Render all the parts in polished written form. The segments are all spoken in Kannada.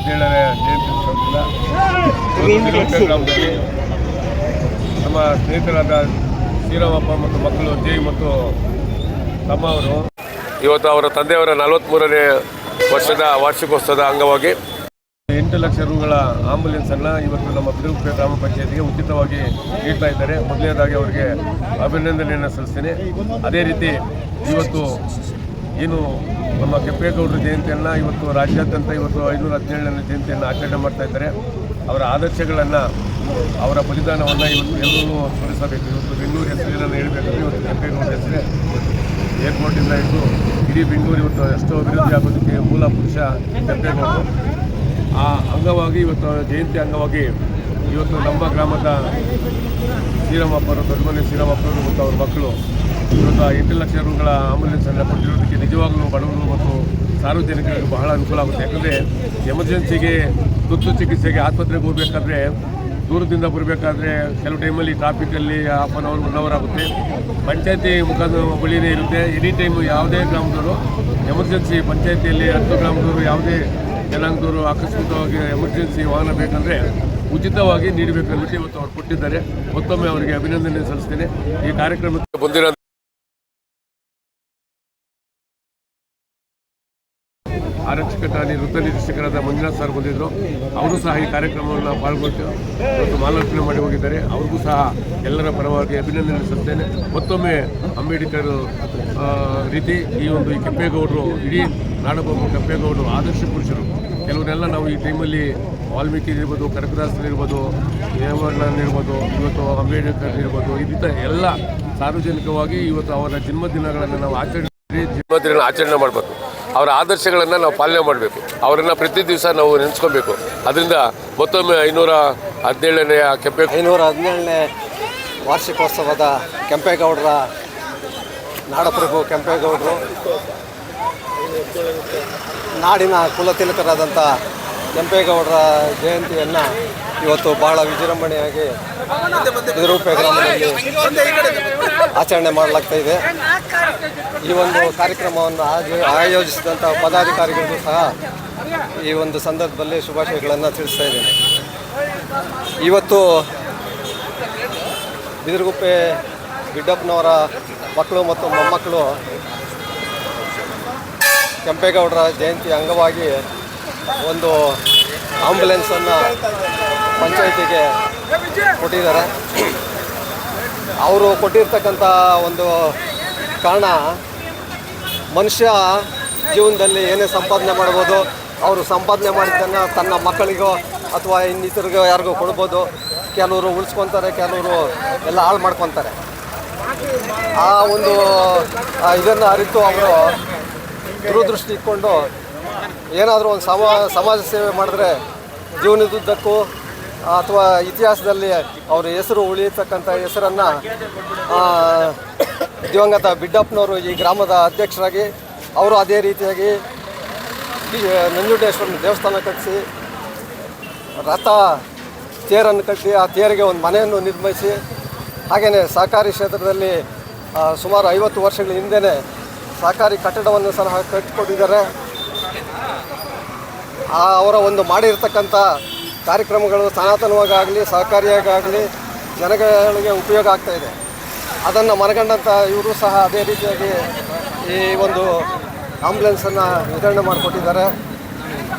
17ನೇ ಜಯಂತಿ ಸಂದರ್ಭದಲ್ಲಿ ಗ್ರಾಮದಲ್ಲಿ ನಮ್ಮ ಸ್ನೇಹಿತರಾದ ಶ್ರೀರಾಮಪ್ಪ ಮತ್ತು ಮಕ್ಕಳು ಜೈ ಮತ್ತು ತಮ್ಮ ಅವರು ಇವತ್ತು ಅವರ ತಂದೆಯವರ 43ನೇ ವರ್ಷದ ವಾರ್ಷಿಕೋತ್ಸವದ ಅಂಗವಾಗಿ 8 ಲಕ್ಷ ರೂಗಳ ಆಂಬುಲೆನ್ಸನ್ನು ಇವತ್ತು ನಮ್ಮ ಬಿದಿರುಗುಪ್ಪೆ ಗ್ರಾಮ ಪಂಚಾಯತಿಗೆ ಉಚಿತವಾಗಿ ನೀಡ್ತಾ ಇದ್ದಾರೆ. ಮೊದಲನೇದಾಗಿ ಅವರಿಗೆ ಅಭಿನಂದನೆಯನ್ನು ಸಲ್ಲಿಸ್ತೇನೆ. ಅದೇ ರೀತಿ ಇವತ್ತು ಏನು ನಮ್ಮ ಕೆಂಪೇಗೌಡರ ಜಯಂತಿಯನ್ನು ಇವತ್ತು ರಾಜ್ಯಾದ್ಯಂತ ಇವತ್ತು 517ನೇ ಜಯಂತಿಯನ್ನು ಆಚರಣೆ ಮಾಡ್ತಾ ಇದ್ದಾರೆ. ಅವರ ಆದರ್ಶಗಳನ್ನು ಅವರ ಬಲಿದಾನವನ್ನು ಇವತ್ತು ಎಲ್ಲರೂ ಸ್ಮರಿಸಬೇಕು. ಇವತ್ತು ಬೆಂಗಳೂರು ಹೆಸರನ್ನು ಹೇಳಬೇಕಂದ್ರೆ ಇವತ್ತು ಕೆಂಪೇಗೌಡರ ಹೆಸರೇ ಏರ್ಪೋರ್ಟಿಂದ ಇದ್ದು ಇಡೀ ಬೆಂಗಳೂರು ಇವತ್ತು ಎಷ್ಟೋ ಅಭಿವೃದ್ಧಿ ಆಗೋದಕ್ಕೆ ಮೂಲ ಪುರುಷ ಕೆಂಪೇಗೌಡರು. ಆ ಅಂಗವಾಗಿ ಇವತ್ತು ಜಯಂತಿ ಅಂಗವಾಗಿ ಇವತ್ತು ನಮ್ಮ ಗ್ರಾಮದ ಶ್ರೀರಾಮಪ್ಪರು ದೊಡ್ಡಮನೆ ಶ್ರೀರಾಮಪ್ಪರು ಮತ್ತು ಅವ್ರ ಮಕ್ಕಳು ಇವತ್ತು 8 ಲಕ್ಷ ರೂಗಳ ಆಂಬುಲೆನ್ಸನ್ನು ಕೊಟ್ಟಿರೋದಕ್ಕೆ ನಿಜವಾಗಲೂ ಬಡವರು ಮತ್ತು ಸಾರ್ವಜನಿಕರಿಗೆ ಬಹಳ ಅನುಕೂಲ ಆಗುತ್ತೆ. ಯಾಕಂದರೆ ಎಮರ್ಜೆನ್ಸಿಗೆ ತುರ್ತು ಚಿಕಿತ್ಸೆಗೆ ಆಸ್ಪತ್ರೆಗೆ ಹೋಗಬೇಕಾದ್ರೆ ದೂರದಿಂದ ಬರಬೇಕಾದ್ರೆ ಕೆಲವು ಟೈಮಲ್ಲಿ ಟ್ರಾಫಿಕಲ್ಲಿ ಹಾಫ್ ಆನ್ ಅವರ್ 1 ಅವರ್ ಆಗುತ್ತೆ. ಪಂಚಾಯತಿ ಮುಖದ ಬಳಿನೇ ಇರುತ್ತೆ. ಎನಿ ಟೈಮು ಯಾವುದೇ ಗ್ರಾಮದವರು ಎಮರ್ಜೆನ್ಸಿ ಪಂಚಾಯತಿಯಲ್ಲಿ 10 ಗ್ರಾಮದವರು ಯಾವುದೇ ಜನಾಂಗದವರು ಆಕಸ್ಮಿಕವಾಗಿ ಎಮರ್ಜೆನ್ಸಿ ವಾಹನ ಬೇಕಂದರೆ ಉಚಿತವಾಗಿ ನೀಡಬೇಕಂದ್ಬಿಟ್ಟು ಇವತ್ತು ಅವ್ರು ಕೊಟ್ಟಿದ್ದಾರೆ. ಮತ್ತೊಮ್ಮೆ ಅವರಿಗೆ ಅಭಿನಂದನೆ ಸಲ್ಲಿಸ್ತೇನೆ. ಈ ಕಾರ್ಯಕ್ರಮಕ್ಕೆ ಬಂದಿರೋ ಆರಕ್ಷಕ ಠಾಣೆ ವೃತ್ತ ನಿರೀಕ್ಷಕರಾದ ಮಂಜುನಾಥ್ ಸರ್ ಬಂದಿದ್ದರು. ಅವರು ಸಹ ಈ ಕಾರ್ಯಕ್ರಮವನ್ನು ಪಾಲ್ಗೊಳ್ತು ಇವತ್ತು ಮಾಲಾರ್ಪಣೆ ಮಾಡಿ ಹೋಗಿದ್ದಾರೆ. ಅವ್ರಿಗೂ ಸಹ ಎಲ್ಲರ ಪರವಾಗಿ ಅಭಿನಂದನೆ ಸಲ್ಲಿಸ್ತೇನೆ. ಮತ್ತೊಮ್ಮೆ ಅಂಬೇಡ್ಕರ್ ರೀತಿ ಈ ಕೆಂಪೇಗೌಡರು ಇಡೀ ನಾಡಬೊಮ್ಮ ಕೆಂಪೇಗೌಡರು ಆದರ್ಶ ಪುರುಷರು. ಕೆಲವನ್ನೆಲ್ಲ ನಾವು ಈ ಟೈಮಲ್ಲಿ ವಾಲ್ಮೀಕಿ ಇರ್ಬೋದು, ಕನಕದಾಸರು ಇರ್ಬೋದು, ದೇವಣ್ಣನ್ ಇರ್ಬೋದು, ಇವತ್ತು ಅಂಬೇಡ್ಕರ್ ಇರ್ಬೋದು, ಈ ರೀತಿ ಎಲ್ಲ ಸಾರ್ವಜನಿಕವಾಗಿ ಇವತ್ತು ಅವರ ಜನ್ಮದಿನಗಳನ್ನು ನಾವು ಆಚರಣೆ ಮಾಡಬೇಕು. ಅವರ ಆದರ್ಶಗಳನ್ನು ನಾವು ಪಾಲನೆ ಮಾಡಬೇಕು. ಅವರನ್ನು ಪ್ರತಿ ದಿವಸ ನಾವು ನೆನೆಸ್ಕೊಬೇಕು. ಅದರಿಂದ ಮತ್ತೊಮ್ಮೆ 517ನೇ 517ನೇ ವಾರ್ಷಿಕೋತ್ಸವದ ಕೆಂಪೇಗೌಡರ ನಾಡಪ್ರಭು ಕೆಂಪೇಗೌಡರು ನಾಡಿನ ಕುಲತಿಲಕರಾದಂಥ ಕೆಂಪೇಗೌಡರ ಜಯಂತಿಯನ್ನು ಇವತ್ತು ಬಹಳ ವಿಜೃಂಭಣೆಯಾಗಿ ಬಿದಿರುಗುಪ್ಪೆ ಗ್ರಾಮದಲ್ಲಿ ಆಚರಣೆ ಮಾಡಲಾಗ್ತಾ ಇದೆ. ಈ ಒಂದು ಕಾರ್ಯಕ್ರಮವನ್ನು ಆಯೋಜಿಸಿದಂಥ ಪದಾಧಿಕಾರಿಗಳಿಗೂ ಸಹ ಈ ಒಂದು ಸಂದರ್ಭದಲ್ಲಿ ಶುಭಾಶಯಗಳನ್ನು ತಿಳಿಸ್ತಾ ಇದ್ದೇನೆ. ಇವತ್ತು ಬಿದಿರುಗುಪ್ಪೆ ಬಿಡ್ಡಪ್ಪನವರ ಮಕ್ಕಳು ಮತ್ತು ಮೊಮ್ಮಕ್ಕಳು ಕೆಂಪೇಗೌಡರ ಜಯಂತಿ ಅಂಗವಾಗಿ ಒಂದು ಆಂಬುಲೆನ್ಸನ್ನು ಪಂಚಾಯಿತಿಗೆ ಕೊಟ್ಟಿದ್ದಾರೆ. ಅವರು ಕೊಟ್ಟಿರ್ತಕ್ಕಂಥ ಒಂದು ಕಾರಣ, ಮನುಷ್ಯ ಜೀವನದಲ್ಲಿ ಏನೇ ಸಂಪಾದನೆ ಮಾಡ್ಬೋದು, ಅವರು ಸಂಪಾದನೆ ಮಾಡಿದ್ದನ್ನು ತನ್ನ ಮಕ್ಕಳಿಗೋ ಅಥವಾ ಇನ್ನಿತರಿಗೋ ಯಾರಿಗೋ ಕೊಡ್ಬೋದು. ಕೆಲವರು ಉಳಿಸ್ಕೊತಾರೆ, ಕೆಲವರು ಎಲ್ಲ ಹಾಳು ಮಾಡ್ಕೊತಾರೆ. ಆ ಒಂದು ಇದನ್ನು ಅರಿತು ಅವರು ದೂರದೃಷ್ಟಿ ಇಟ್ಕೊಂಡು ಏನಾದರೂ ಒಂದು ಸಮಾಜ ಸೇವೆ ಮಾಡಿದ್ರೆ ಜೀವನದುದ್ದಕ್ಕೂ ಅಥವಾ ಇತಿಹಾಸದಲ್ಲಿ ಅವರ ಹೆಸರು ಉಳಿಯತಕ್ಕಂಥ ಹೆಸರನ್ನು ದಿವಂಗತ ಬಿಡ್ಡಪ್ಪನವರು ಈ ಗ್ರಾಮದ ಅಧ್ಯಕ್ಷರಾಗಿ ಅವರು ಅದೇ ರೀತಿಯಾಗಿ ನಂಜುಂಡೇಶ್ವರನ ದೇವಸ್ಥಾನ ಕಟ್ಟಿಸಿ ರಥ ತೇರನ್ನು ಕಟ್ಟಿ ಆ ತೇರಿಗೆ ಒಂದು ಮನೆಯನ್ನು ನಿರ್ಮಿಸಿ, ಹಾಗೆಯೇ ಸಹಕಾರಿ ಕ್ಷೇತ್ರದಲ್ಲಿ ಸುಮಾರು 50 ವರ್ಷಗಳ ಹಿಂದೆಯೇ ಸಹಕಾರಿ ಕಟ್ಟಡವನ್ನು ಸಹ ಕಟ್ಟಿಕೊಟ್ಟಿದ್ದಾರೆ. ಅವರ ಒಂದು ಮಾಡಿರ್ತಕ್ಕಂಥ ಕಾರ್ಯಕ್ರಮಗಳು ಸನಾತನವಾಗಲಿ ಸಹಕಾರಿಯಾಗಲಿ ಜನಗಳಿಗೆ ಉಪಯೋಗ ಆಗ್ತಾಯಿದೆ. ಅದನ್ನು ಮನಗಂಡಂಥ ಇವರು ಸಹ ಅದೇ ರೀತಿಯಾಗಿ ಈ ಒಂದು ಆಂಬುಲೆನ್ಸನ್ನು ವಿತರಣೆ ಮಾಡಿಕೊಟ್ಟಿದ್ದಾರೆ.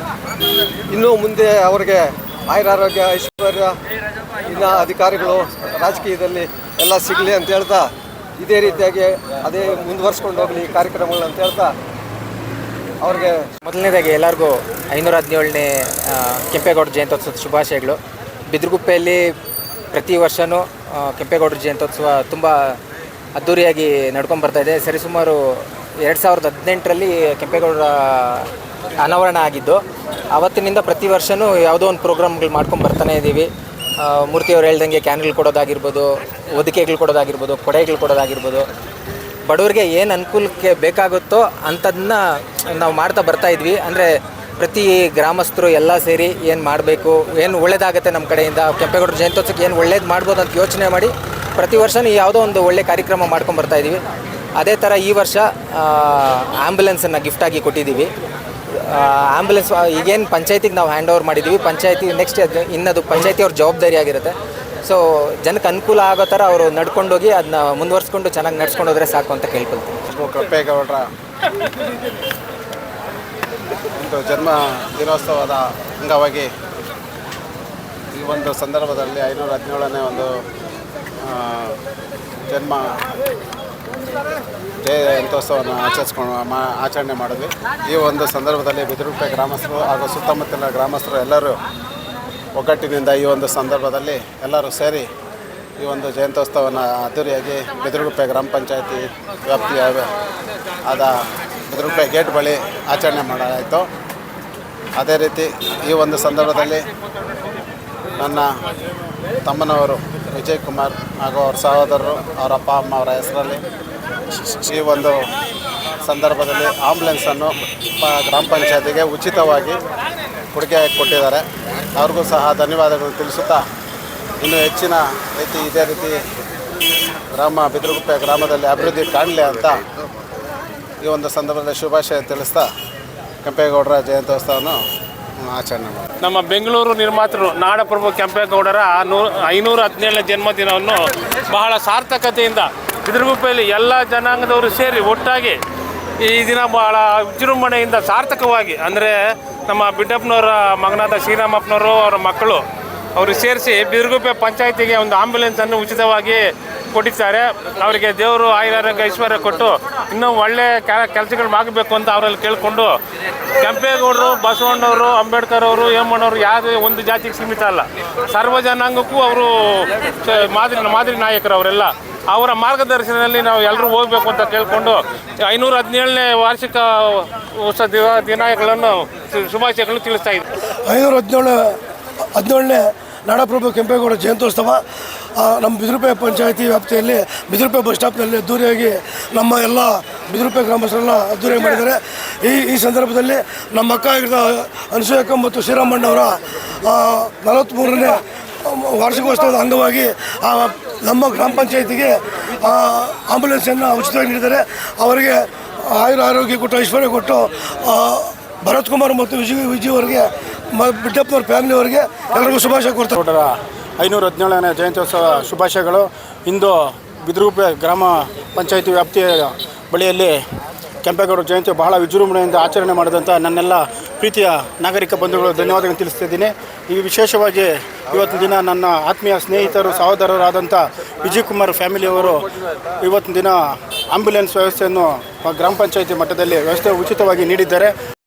ಇನ್ನೂ ಮುಂದೆ ಅವರಿಗೆ ಆಯುರಾರೋಗ್ಯ ಐಶ್ವರ್ಯ ಇನ್ನು ಅಧಿಕಾರಿಗಳು ರಾಜಕೀಯದಲ್ಲಿ ಎಲ್ಲ ಸಿಗಲಿ ಅಂತ ಹೇಳ್ತಾ ಇದೇ ರೀತಿಯಾಗಿ ಅದೇ ಮುಂದುವರ್ಸ್ಕೊಂಡು ಹೋಗಲಿ ಈ ಕಾರ್ಯಕ್ರಮಗಳು ಅಂತ ಹೇಳ್ತಾ ಅವ್ರಿಗೆ ಮೊದಲನೇದಾಗಿ ಎಲ್ಲರಿಗೂ 517ನೇ ಕೆಂಪೇಗೌಡರ ಜಯಂತ್ಯೋತ್ಸವದ ಶುಭಾಶಯಗಳು. ಬಿದಿರುಗುಪ್ಪೆಯಲ್ಲಿ ಪ್ರತಿ ವರ್ಷವೂ ಕೆಂಪೇಗೌಡರ ಜಯಂತ್ಯೋತ್ಸವ ತುಂಬ ಅದ್ಧೂರಿಯಾಗಿ ನಡ್ಕೊಂಡು ಬರ್ತಾಯಿದೆ. ಸರಿಸುಮಾರು 2018ರಲ್ಲಿ ಕೆಂಪೇಗೌಡರ ಅನಾವರಣ ಆಗಿದ್ದು, ಆವತ್ತಿನಿಂದ ಪ್ರತಿ ವರ್ಷವೂ ಯಾವುದೋ ಒಂದು ಪ್ರೋಗ್ರಾಮ್ಗಳು ಮಾಡ್ಕೊಂಡು ಬರ್ತಾನೆ ಇದ್ದೀವಿ. ಮೂರ್ತಿಯವರು ಹೇಳ್ದಂಗೆ ಕ್ಯಾನ್ಗಳು ಕೊಡೋದಾಗಿರ್ಬೋದು, ಹೊದಿಕೆಗಳು ಕೊಡೋದಾಗಿರ್ಬೋದು, ಕೊಡೆಗಳು ಕೊಡೋದಾಗಿರ್ಬೋದು, ಬಡವರಿಗೆ ಏನು ಅನುಕೂಲಕ್ಕೆ ಬೇಕಾಗುತ್ತೋ ಅಂಥದನ್ನ ನಾವು ಮಾಡ್ತಾ ಬರ್ತಾಯಿದ್ವಿ. ಅಂದರೆ ಪ್ರತಿ ಗ್ರಾಮಸ್ಥರು ಎಲ್ಲ ಸೇರಿ ಏನು ಮಾಡಬೇಕು, ಏನು ಒಳ್ಳೇದಾಗುತ್ತೆ ನಮ್ಮ ಕಡೆಯಿಂದ ಕೆಂಪೇಗೌಡರ ಜಯಂತ್ಯೋತ್ಸವಕ್ಕೆ ಏನು ಒಳ್ಳೇದು ಮಾಡ್ಬೋದು ಅಂತ ಯೋಚನೆ ಮಾಡಿ ಪ್ರತಿ ವರ್ಷವೂ ಯಾವುದೋ ಒಂದು ಒಳ್ಳೆ ಕಾರ್ಯಕ್ರಮ ಮಾಡ್ಕೊಂಡು ಬರ್ತಾಯಿದ್ದೀವಿ. ಅದೇ ಥರ ಈ ವರ್ಷ ಆ್ಯಂಬುಲೆನ್ಸನ್ನು ಗಿಫ್ಟಾಗಿ ಕೊಟ್ಟಿದ್ದೀವಿ. ಆ್ಯಂಬುಲೆನ್ಸ್ ಈಗೇನು ಪಂಚಾಯತಿಗೆ ನಾವು ಹ್ಯಾಂಡ್ ಓವರ್ ಮಾಡಿದ್ದೀವಿ, ಪಂಚಾಯತಿ ನೆಕ್ಸ್ಟ್ ಇನ್ನದು ಪಂಚಾಯತಿ ಅವ್ರ ಜವಾಬ್ದಾರಿ ಆಗಿರುತ್ತೆ. ಸೊ ಜನಕ್ಕೆ ಅನುಕೂಲ ಆಗೋ ಥರ ಅವರು ನಡ್ಕೊಂಡೋಗಿ ಅದನ್ನ ಮುಂದುವರ್ಸ್ಕೊಂಡು ಚೆನ್ನಾಗಿ ನಡ್ಸ್ಕೊಂಡು ಹೋದರೆ ಸಾಕು ಅಂತ ಕೇಳ್ಕೊಳ್ತೀನಿ. ಕೆಂಪೇಗೌಡರ ಒಂದು ಜನ್ಮ ದಿನೋತ್ಸವದ ಅಂಗವಾಗಿ ಈ ಒಂದು ಸಂದರ್ಭದಲ್ಲಿ 517ನೇ ಒಂದು ಜನ್ಮ ಜಯಂತ್ಯೋತ್ಸವವನ್ನು ಆಚರಣೆ ಮಾಡಿದ್ವಿ. ಈ ಒಂದು ಸಂದರ್ಭದಲ್ಲಿ ಬಿದಿರುಗುಪ್ಪೆ ಗ್ರಾಮಸ್ಥರು ಹಾಗೂ ಸುತ್ತಮುತ್ತಲಿನ ಗ್ರಾಮಸ್ಥರು ಎಲ್ಲರೂ ಒಗ್ಗಟ್ಟಿನಿಂದ ಈ ಒಂದು ಸಂದರ್ಭದಲ್ಲಿ ಎಲ್ಲರೂ ಸೇರಿ ಈ ಒಂದು ಜಯಂತ್ಯೋತ್ಸವವನ್ನು ಅದ್ದೂರಿಯಾಗಿ ಬಿದಿರುಗುಪ್ಪೆ ಗ್ರಾಮ ಪಂಚಾಯತಿ ವ್ಯಾಪ್ತಿಯ ಆದ ಬಿದಿರುಗುಪ್ಪೆ ಗೇಟ್ ಬಳಿ ಆಚರಣೆ ಮಾಡಲಾಯಿತು. ಅದೇ ರೀತಿ ಈ ಒಂದು ಸಂದರ್ಭದಲ್ಲಿ ನನ್ನ ತಮ್ಮನವರು ವಿಜಯ್ ಕುಮಾರ್ ಹಾಗೂ ಅವ್ರ ಸಹೋದರರು, ಅವರ ಅಪ್ಪ ಅಮ್ಮ ಅವರ ಹೆಸರಲ್ಲಿ ಈ ಒಂದು ಸಂದರ್ಭದಲ್ಲಿ ಆಂಬುಲೆನ್ಸನ್ನು ಗ್ರಾಮ ಪಂಚಾಯತಿಗೆ ಉಚಿತವಾಗಿ ಕೊಡುಗೆ ಕೊಟ್ಟಿದ್ದಾರೆ. ಅವ್ರಿಗೂ ಸಹ ಧನ್ಯವಾದಗಳನ್ನು ತಿಳಿಸುತ್ತಾ ಇನ್ನೂ ಹೆಚ್ಚಿನ ರೀತಿ ಇದೇ ರೀತಿ ಬಿದಿರುಗುಪ್ಪೆ ಗ್ರಾಮದಲ್ಲಿ ಅಭಿವೃದ್ಧಿ ಕಾಣಲಿ ಅಂತ ಈ ಒಂದು ಸಂದರ್ಭದಲ್ಲಿ ಶುಭಾಶಯ ತಿಳಿಸ್ತಾ ಕೆಂಪೇಗೌಡರ ಜಯಂತ್ಯೋತ್ಸವವನ್ನು ಆಚರಣೆ ಮಾಡಿ ನಮ್ಮ ಬೆಂಗಳೂರು ನಿರ್ಮಾತೃ ನಾಡಪ್ರಭು ಕೆಂಪೇಗೌಡರ 517ನೇ ಜನ್ಮದಿನವನ್ನು ಬಹಳ ಸಾರ್ಥಕತೆಯಿಂದ ಬಿದಿರುಗುಪ್ಪೆಯಲ್ಲಿ ಎಲ್ಲ ಜನಾಂಗದವರು ಸೇರಿ ಒಟ್ಟಾಗಿ ಈ ದಿನ ಬಹಳ ವಿಜೃಂಭಣೆಯಿಂದ ಸಾರ್ಥಕವಾಗಿ, ಅಂದರೆ ನಮ್ಮ ಬಿಡ್ಡಪ್ಪನವರ ಮಗನಾದ ಶ್ರೀರಾಮಪ್ಪನವರು ಅವರ ಮಕ್ಕಳು ಅವರು ಸೇರಿಸಿ ಬಿದಿರುಗುಪ್ಪೆ ಪಂಚಾಯತಿಗೆ ಒಂದು ಆಂಬ್ಯುಲೆನ್ಸನ್ನು ಉಚಿತವಾಗಿ ಕೊಟ್ಟಿದ್ದಾರೆ. ಅವರಿಗೆ ದೇವರು ಆಯುರಾರೋಗ್ಯ ಐಶ್ವರ್ಯ ಕೊಟ್ಟು ಇನ್ನೂ ಒಳ್ಳೆಯ ಕೆಲಸಗಳು ಆಗಬೇಕು ಅಂತ ಅವರಲ್ಲಿ ಕೇಳಿಕೊಂಡು, ಕೆಂಪೇಗೌಡರು, ಬಸವಣ್ಣವರು, ಅಂಬೇಡ್ಕರ್ ಅವರು, ಹೇಮಣ್ಣವರು ಯಾವುದೇ ಒಂದು ಜಾತಿಗೆ ಸೀಮಿತ ಅಲ್ಲ, ಸರ್ವ ಜನಾಂಗಕ್ಕೂ ಅವರು ಮಾದರಿ ನಾಯಕರು. ಅವರೆಲ್ಲ ಅವರ ಮಾರ್ಗದರ್ಶನದಲ್ಲಿ ನಾವು ಎಲ್ಲರೂ ಹೋಗಬೇಕು ಅಂತ ಕೇಳಿಕೊಂಡು 517ನೇ ವಾರ್ಷಿಕ ಉತ್ಸವ ದಿನಾಯಕಗಳನ್ನು ಶುಭಾಶಯಗಳನ್ನು ತಿಳಿಸ್ತಾ ಇದ್ದೀವಿ. 517ನೇ ನಾಡಪ್ರಭು ಕೆಂಪೇಗೌಡ ಜಯಂತ್ಯೋತ್ಸವ ನಮ್ಮ ಬಿದಿರುಗುಪ್ಪೆ ಪಂಚಾಯತಿ ವ್ಯಾಪ್ತಿಯಲ್ಲಿ ಬಿದಿರುಗುಪ್ಪೆ ಬಸ್ ಸ್ಟಾಪ್ನಲ್ಲಿ ಅದ್ದೂರಿಯಾಗಿ ನಮ್ಮ ಎಲ್ಲ ಬಿದಿರುಗುಪ್ಪೆ ಗ್ರಾಮಸ್ಥರೆಲ್ಲ ಅದ್ದೂರಿಯಾಗಿ ಮಾಡಿದ್ದಾರೆ. ಈ ಸಂದರ್ಭದಲ್ಲಿ ನಮ್ಮ ಅಕ್ಕ ಆಗಿದ್ದ ಅನಸೂಯಕ್ಕ ಮತ್ತು ಶ್ರೀರಾಮಣ್ಣವರ 43ನೇ ವಾರ್ಷಿಕೋತ್ಸವದ ಅಂಗವಾಗಿ ನಮ್ಮ ಗ್ರಾಮ ಪಂಚಾಯತಿಗೆ ಆಂಬುಲೆನ್ಸನ್ನು ಉಚಿತವಾಗಿ ನೀಡಿದ್ದಾರೆ. ಅವರಿಗೆ ಆರೋಗ್ಯ ಕೊಟ್ಟು ಐಶ್ವರ್ಯ ಕೊಟ್ಟು ಭರತ್ ಕುಮಾರ್ ಮತ್ತು ವಿಜಯ್ ಅವರಿಗೆ ಬಿಡ್ಡಪ್ಪನವ್ರ ಫ್ಯಾಮಿಲಿಯವರಿಗೆ ಎಲ್ಲರಿಗೂ ಶುಭಾಶಯ ಕೊಡ್ತಾರೆ. 517ನೇ ಜಯಂತ್ಯೋತ್ಸವ ಶುಭಾಶಯಗಳು. ಇಂದು ಬಿದಿರುಗುಪ್ಪೆ ಗ್ರಾಮ ಪಂಚಾಯತಿ ವ್ಯಾಪ್ತಿಯ ಬಳಿಯಲ್ಲಿ ಕೆಂಪೇಗೌಡ ಜಯಂತಿ ಬಹಳ ವಿಜೃಂಭಣೆಯಿಂದ ಆಚರಣೆ ಮಾಡಿದಂಥ ನನ್ನೆಲ್ಲ ಪ್ರೀತಿಯ ನಾಗರಿಕ ಬಂಧುಗಳು ಧನ್ಯವಾದಗಳನ್ನು ತಿಳಿಸ್ತಿದ್ದೀನಿ. ಈ ವಿಶೇಷವಾಗಿ ಇವತ್ತಿನ ದಿನ ನನ್ನ ಆತ್ಮೀಯ ಸ್ನೇಹಿತರು, ಸಹೋದರರಾದಂಥ ವಿಜಯ್ ಕುಮಾರ್ ಫ್ಯಾಮಿಲಿಯವರು ಇವತ್ತಿನ ದಿನ ಆಂಬ್ಯುಲೆನ್ಸ್ ವ್ಯವಸ್ಥೆಯನ್ನು ಗ್ರಾಮ ಪಂಚಾಯತಿ ಮಟ್ಟದಲ್ಲಿ ವ್ಯವಸ್ಥೆ ಉಚಿತವಾಗಿ ನೀಡಿದ್ದಾರೆ.